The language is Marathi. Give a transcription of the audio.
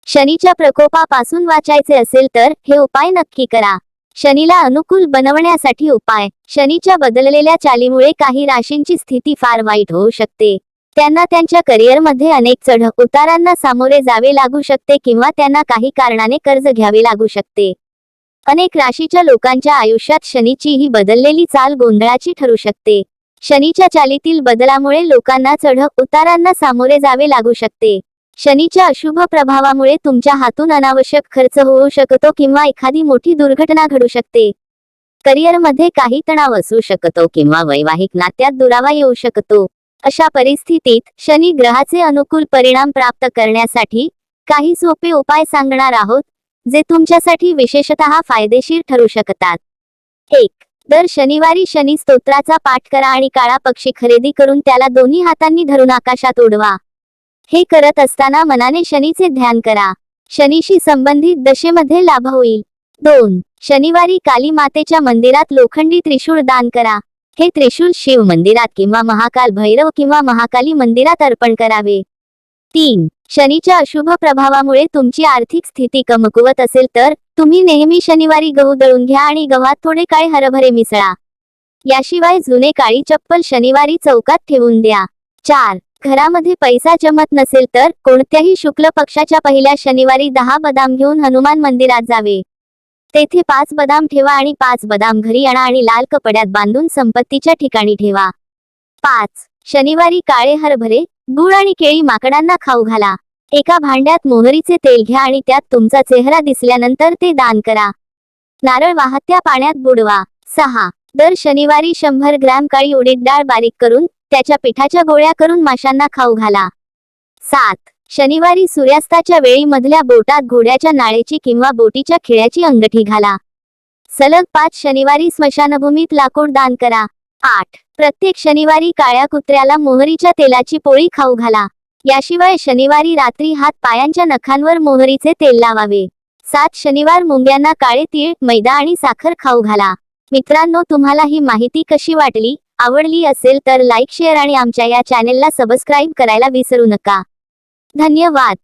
शनीच्या प्रकोपापासून वाचायचे असेल तर हे उपाय नक्की करा। शनीला अनुकूल बनवण्यासाठी उपाय। शनीच्या बदललेल्या चालीमुळे काही राशींची स्थिती फार वाईट होऊ शकते। त्यांना त्यांच्या करिअरमध्ये अनेक चढ उतारांना सामोरे जावे लागू शकते किंवा त्यांना काही कारणाने कर्ज घ्यावे लागू शकते। अनेक राशीच्या लोकांच्या आयुष्यात शनीची ही बदललेली चाल गोंधळाची ठरू शकते। शनीच्या चालीतील बदलामुळे लोकांना चढ उतारांना सामोरे जावे लागू शकते। शनीच्या अशुभ प्रभावामुळे तुमच्या हातून अनावश्यक खर्च होऊ शकतो किंवा एखादी मोठी दुर्घटना घडू शकते। करिअरमध्ये काही तणाव असू शकतो किंवा वैवाहिक नात्यात दुरावा येऊ शकतो। अशा परिस्थितीत शनी ग्रहाचे अनुकूल परिणाम प्राप्त करण्यासाठी काही सोपे उपाय सांगणार आहोत, जे तुमच्यासाठी विशेषतः फायदेशीर ठरू शकतात। 1. दर शनिवारी शनी स्तोत्राचा पाठ करा आणि काळा पक्षी खरेदी करून त्याला दोन्ही हातांनी धरून आकाशात उडवा। हे करत असताना मनाने शनीचे ध्यान करा। शनीशी संबंधित दशेमध्ये लाभ होईल। 2. शनिवारी काली मातेच्या मंदिरात लोखंडी त्रिशूळ दान करा। हे त्रिशूल शिव मंदिरात किंवा महाकाल भैरव किंवा महाकाली मंदिरात अर्पण करावे। 3. शनीच्या अशुभ प्रभावामुळे तुमची आर्थिक स्थिती कमकुवत असेल तर तुम्ही नेहमी शनिवारी गहू दळून घ्या आणि गव्हात थोडे काळे हरभरे मिसळा। याशिवाय जुने काळी चप्पल शनिवारी चौकात ठेवून द्या। 4. घरामध्ये पैसा जमत नसेल तर कोणत्याही शुक्ल पक्षाच्या पहिल्या शनिवारी 10 बदाम घेऊन हनुमान मंदिरात जावे। तेथे 5 बदाम ठेवा आणि 5 बदाम घरी आणा आणि लाल कपड्यात बांधून संपत्तीच्या ठिकाणी ठेवा। 5. शनिवारी काळे हरभरे, गूळ आणि केळी माकडांना खाऊ घाला। एका भांड्यात मोहरीचे तेल घ्या आणि त्यात तुमचा चेहरा दिसल्यानंतर ते दान करा। नारळ वाहत्या पाण्यात बुडवा। 6. दर शनिवारी 100 ग्रॅम काळी उडीद डाळ बारीक करून त्याच्या पिठाच्या गोळ्या करून माशांना खाऊ घाला। 7. शनिवारी सूर्यास्ताच्या वेळी मधल्या बोटात घोड्याच्या नाळेची किंवा बोटीच्या खिळ्याची अंगठी घाला। सलग 5 शनिवारी स्मशानभूमीत लाकूड दान करा। 8. प्रत्येक शनिवारी काळ्या कुत्र्याला मोहरीच्या तेलाची पोळी खाऊ घाला। याशिवाय शनिवारी रात्री हात पायांच्या नखांवर मोहरीचे तेल लावावे। 7 शनिवार मुंग्यांना काळे तीळ, मैदा आणि साखर खाऊ घाला। मित्रांनो, तुम्हाला ही माहिती कशी वाटली? आवडली असेल तर लाईक, शेअर आणि आमच्या या चॅनेलला सबस्क्राईब करायला विसरू नका। धन्यवाद।